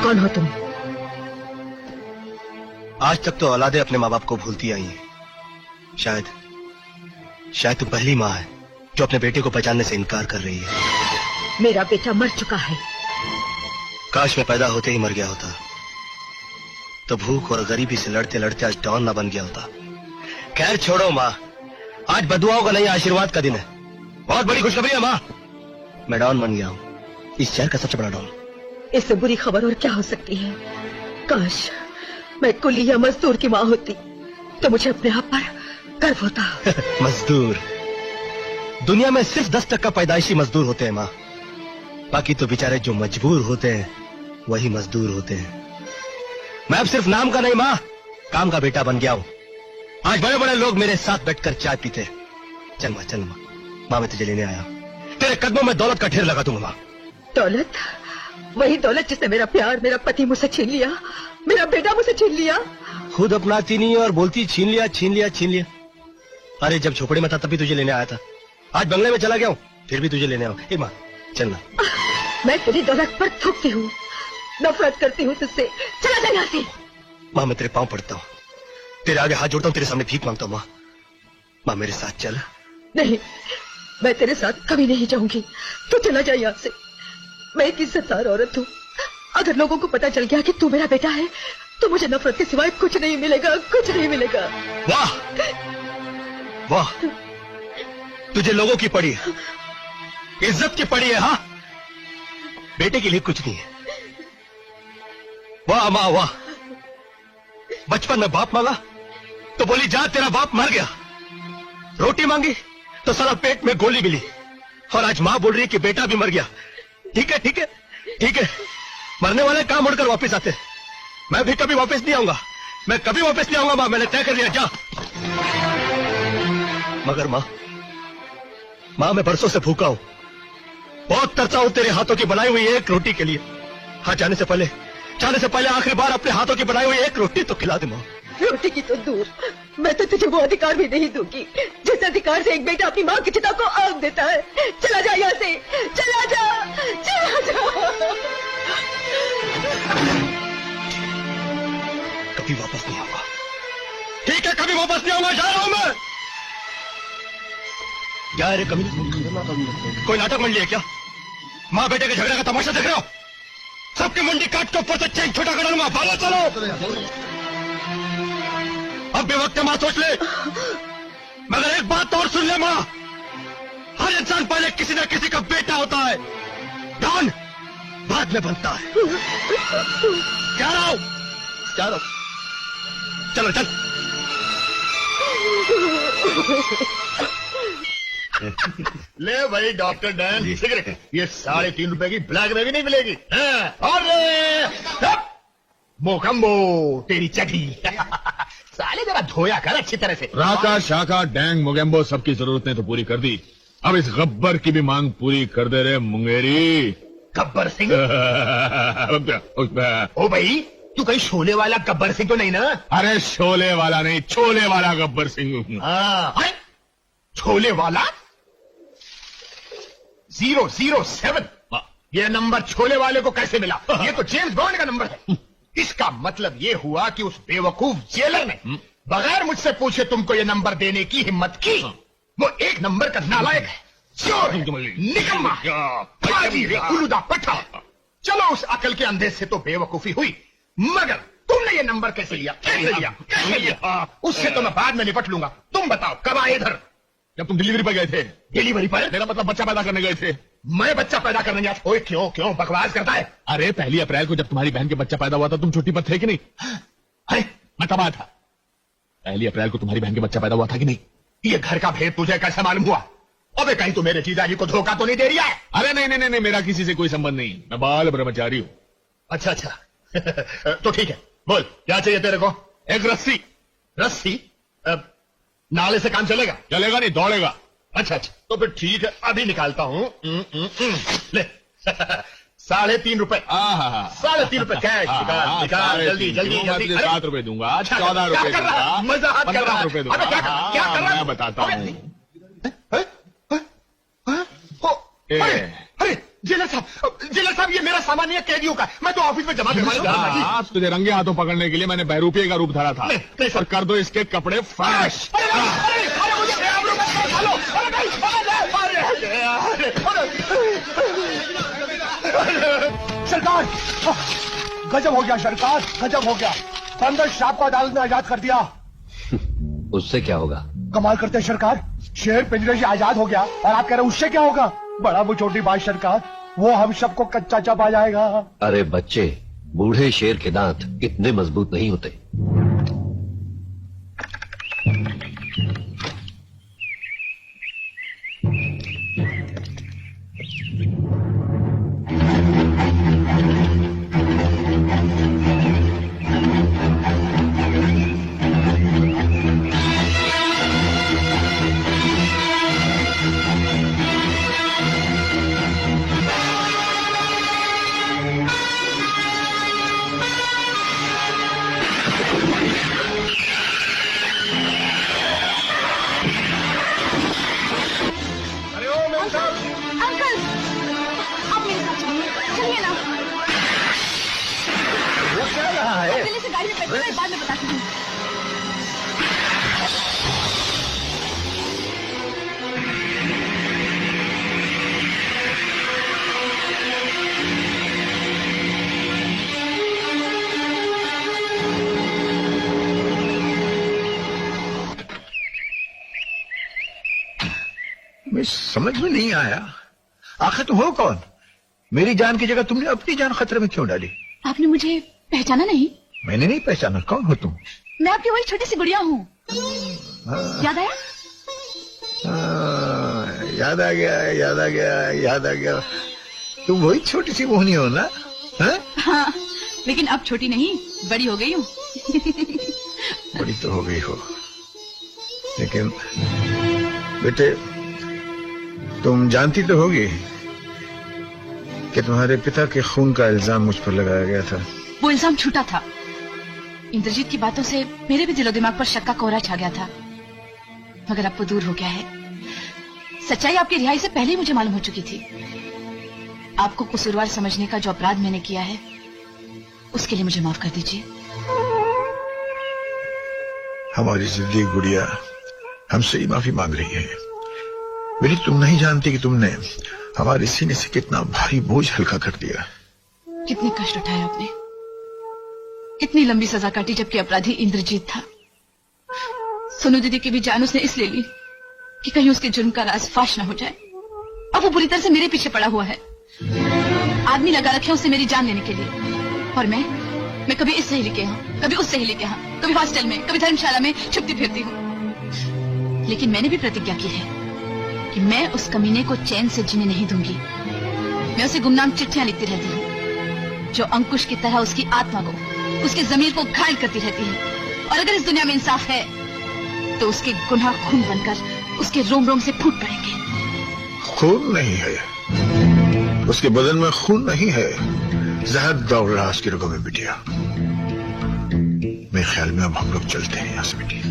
कौन हो तुम? आज तक तो औलादे अपने माँ बाप को भूलती आई हैं। शायद तू पहली माँ है जो अपने बेटे को पहचानने से इनकार कर रही है। मेरा बेटा मर चुका है। काश मैं पैदा होते ही मर गया होता तो भूख और गरीबी से लड़ते लड़ते आज डॉन ना बन गया होता। खैर छोड़ो माँ, आज बदुआओं का नहीं आशीर्वाद का दिन है। बहुत बड़ी खुशखबरी है माँ, मैं डॉन बन गया हूँ, इस शहर का सबसे बड़ा डॉन। इससे बुरी खबर और क्या हो सकती है? काश मैं कुली या मजदूर की माँ होती तो मुझे अपने आप पर गर्व होता। मजदूर? दुनिया में सिर्फ 10% पैदाइशी मजदूर होते हैं माँ, बाकी तो बेचारे जो मजबूर होते हैं वही मजदूर होते हैं। मैं अब सिर्फ नाम का नहीं माँ, काम का बेटा बन गया हूँ। आज बड़े बड़े लोग मेरे साथ बैठकर चाय पीते हैं। चल माँ, माँ मैं तुझे लेने आया, तेरे कदमों में दौलत का ढेर लगा दूंगा माँ। दौलत? वही दौलत जिसने मेरा प्यार, मेरा पति मुझसे छीन लिया, मेरा बेटा मुझसे छीन लिया। खुद अपनाती नहीं और बोलती छीन लिया। अरे जब झोपड़े में था तभी तुझे लेने आया था, आज बंगले में चला गया हूँ फिर भी तुझे लेने आऊँ। ए माँ चलना। मैं तेरी दौलत पर थूकती हूँ, नफरत करती हूँ तुझसे, चला जा यहाँ से। माँ मैं तेरे पाँव पड़ता हूँ, तेरे आगे हाथ जोड़ता हूँ, तेरे सामने भीख मांगता हूँ। माँ मेरे साथ चल। नहीं, मैं तेरे साथ कभी नहीं जाऊंगी, तू चला जा यहाँ से। मैं एक इज्जतदार औरत हूँ, अगर लोगों को पता चल गया कि तू मेरा बेटा है तो मुझे नफरत के सिवाय कुछ नहीं मिलेगा, कुछ नहीं मिलेगा। वाह वाह, तुझे लोगों की पड़ी है, इज्जत की पड़ी है। हाँ, बेटे के लिए कुछ नहीं है। वाह माँ वाह, बचपन में बाप मांगा तो बोली जा तेरा बाप मर गया, रोटी मांगी तो साला पेट में गोली मिली, और आज माँ बोल रही है कि बेटा भी मर गया। ठीक है, मरने वाले काम मुड़कर वापस आते, मैं भी कभी वापस नहीं आऊंगा, मैं कभी वापस नहीं आऊंगा माँ, मैंने तय कर लिया। जा। मगर माँ मैं बरसों से भूखा हूं, बहुत तरसा हूं तेरे हाथों की बनाई हुई एक रोटी के लिए। हाँ, जाने से पहले आखिरी बार अपने हाथों की बनाई हुई एक रोटी तो खिला दे माँ। रोटी की तो दूर, मैं तो तुझे वो अधिकार भी नहीं दूंगी जिस अधिकार से एक बेटा अपनी माँ की चिता को आग देता है। चला जा यहाँ से, चला जा। कभी वापस नहीं आऊंगा। ठीक है, कभी वापस नहीं आऊंगा, जा रहा हूं मैं। क्या है रे कभी कोई नाटक मंडी है क्या? माँ बेटे के झगड़े का तमाशा देख रहे हो? सबकी मुंडी काट के ऊपर से चेन छोटा कर दूंगा। भागो चलो, अब भी वक्त है माँ, सोच ले। मगर एक बात और सुन ले माँ, हर इंसान पहले किसी न किसी का बेटा होता है, डॉन बाद में बनता है। क्या रहा हूं? चलो चल। ले भाई डॉक्टर डैन सिगरेट, ये 3.5 रुपए की ब्लैक में भी नहीं मिलेगी। और मोकम्बो तेरी चटी। साले जरा धोया कर अच्छी तरह से। राका शाका डैंग मोगेम्बो सबकी जरूरतें तो पूरी कर दी, अब इस गब्बर की भी मांग पूरी कर दे रहे मुंगेरी। गब्बर सिंह? ओ भाई, तू कहीं शोले वाला गब्बर सिंह तो नहीं ना? अरे शोले वाला नहीं, छोले वाला गब्बर सिंह। हाँ, छोले वाला 007। ये नंबर छोले वाले को कैसे मिला? ये तो जेम्स बॉन्ड का नंबर है। इसका मतलब ये हुआ कि उस बेवकूफ जेलर ने बगैर मुझसे पूछे तुमको ये नंबर देने की हिम्मत की। वो एक नंबर का नालायक है, चोर है, निकम्मा, उलूदा पट्टा। चलो उस अकल के अंधे से तो बेवकूफी हुई, मगर तुमने ये नंबर कैसे लिया? उससे तो मैं बाद में निपट लूंगा। तुम बताओ कब आए इधर? जब तुम डिलीवरी पर गए थे। डिलीवरी पर? मेरा मतलब बच्चा पैदा करने गए थे। मैं बच्चा पैदा करने गया? ओए क्यों बकवास करता है? अरे 1 अप्रैल को जब तुम्हारी बहन के बच्चा पैदा हुआ था तुम छुट्टी पर थे कि नहीं? अरे मैं तबाह था। 1 अप्रैल को तुम्हारी बहन के बच्चा पैदा हुआ था कि नहीं? ये घर का भेद तुझे कैसे मालूम हुआ? अबे कहीं तू मेरे जीजाजी को धोखा तो नहीं दे रही है? अरे नहीं, मेरा किसी से कोई संबंध नहीं, मैं बाल ब्रह्मचारी हूँ। अच्छा तो ठीक है, बोल क्या चाहिए तेरे को? एक रस्सी। रस्सी? नाले से काम चलेगा? चलेगा नहीं, दौड़ेगा। अच्छा तो फिर ठीक है, अभी निकालता हूँ। ले 3.5 रुपए। 3.5 रुपए कैश। निकाल जल्दी। 7 रुपए दूंगा, 14 रुपए दूंगा, मजाक कर रहा है? 15 रुपए दूंगा। क्या कर रहा है? मैं बताता हूँ। अरे जेलर साहब ये मेरा सामान नहीं है, कैदियों का। मैं तो ऑफिस में जमा करवाने जा रहा था जी। तुझे रंगे हाथों पकड़ने के लिए मैंने बहरूपिये का रूप धरा था। नहीं, सर। और कर दो इसके कपड़े फर्श। सरकार, गजब हो गया सरकार, गजब हो गया। बंदर साहब को अदालत ने आजाद कर दिया। उससे क्या होगा? कमाल करते हैं सरकार, शेर पिंजरे से आजाद हो गया और आप कह रहे हैं उससे क्या होगा? बड़ा वो छोटी बात सरकार, वो हम सबको कच्चा चबा जाएगा। अरे बच्चे, बूढ़े शेर के दांत इतने मजबूत नहीं होते। अंकल, आप मेरे साथ चलिए, चलिए ना। वो क्या रहा है? दिल्ली से गाड़ी में पेट्रोल है, बाद में बताती हूँ। मैं समझ में नहीं आया, आखिर तुम हो कौन? मेरी जान की जगह तुमने अपनी जान खतरे में क्यों डाली? आपने मुझे पहचाना नहीं? मैंने नहीं पहचाना, कौन हो तुम? मैं आपकी वही छोटी सी गुड़िया हूँ। याद आया? याद आ गया, याद आ गया, याद आ गया। तुम वही छोटी सी मोहनी हो ना? हाँ, लेकिन अब छोटी नहीं, बड़ी हो गई हूँ। बड़ी तो हो गई हो, लेकिन बेटे तुम जानती तो होगी कि तुम्हारे पिता के खून का इल्जाम मुझ पर लगाया गया था। वो इल्जाम झूठा था। इंद्रजीत की बातों से मेरे भी दिलो दिमाग पर शक का कोहरा छा गया था, मगर अब वो दूर हो गया है। सच्चाई आपकी रिहाई से पहले ही मुझे मालूम हो चुकी थी। आपको कसूरवार समझने का जो अपराध मैंने किया है, उसके लिए मुझे माफ कर दीजिए। हमारी जिद्दी गुड़िया हमसे ही माफी मांग रही है। बेटी तुम नहीं जानती कि तुमने हमारे सीने से कितना भारी बोझ हल्का कर दिया। कितने कष्ट उठाए आपने, कितनी लंबी सजा काटी, जबकि अपराधी इंद्रजीत था। सोनू दीदी की भी जान उसने इसलिए ली कि कहीं उसके जुर्म का राज फाश न हो जाए। अब वो बुरी तरह से मेरे पीछे पड़ा हुआ है। आदमी लगा रखे उसे मेरी जान लेने के लिए, और मैं कभी इससे ही लेके यहाँ, कभी उससे ही लेके यहाँ, कभी हॉस्टल में, कभी धर्मशाला में छुपती फिरती हूँ। लेकिन मैंने भी प्रतिज्ञा की है कि मैं उस कमीने को चैन से जीने नहीं दूंगी। मैं उसे गुमनाम चिट्ठियां लिखती रहती हूँ, जो अंकुश की तरह उसकी आत्मा को, उसके जमीर को घायल करती रहती है। और अगर इस दुनिया में इंसाफ है, तो उसके गुनाह खून बनकर उसके रोम रोम से फूट पड़ेंगे। खून नहीं है, उसके बदन में खून नहीं है, जहर दौड़ रहा उसकी रगों में बिटिया। मेरे ख्याल में अब हम लोग चलते हैं यहाँ से बेटी।